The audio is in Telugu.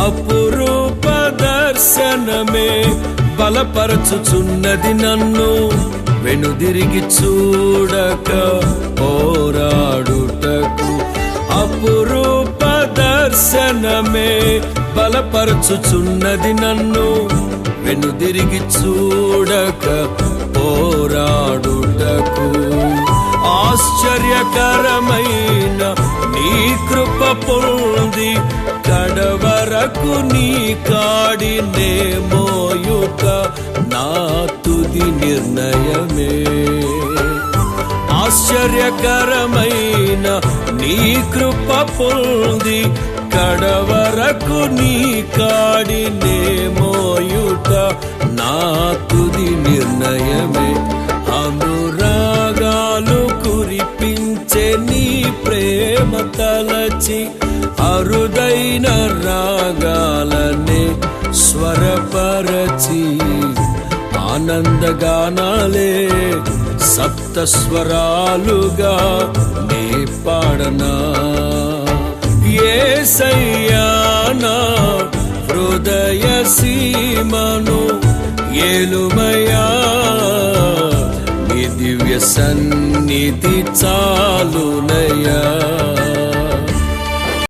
అపురూప దర్శనమే బలపరచుచున్నది నన్ను, వెనుదిరిగి చూడక పోరాడుటకు. అపురూప దర్శనమే బలపరచుచున్నది నన్ను, వెనుదిరిగి చూడక పోరాడుటకు. ఆశ్చర్యకరమైన నీ కృప పొంది కడవరకు నీ కాడినే మోయుట నా తుది నిర్ణయమే. ఆశ్చర్యకరమైన నీ కృప పొంది కడవరకు నీ కాడినే మోయుట నా తుది నిర్ణయమే. అనురాగాలు కురిపించే నీ ప్రేమ తలచి అరుదైన రాగాలనే స్వరపరచి ఆనందగానాలే సప్తస్వరాలుగా నే పాడనా. యేసయ్యా నా హృదయ సీమను ఏలుమయా, నీ దివ్య సన్నిధి చాలునయా.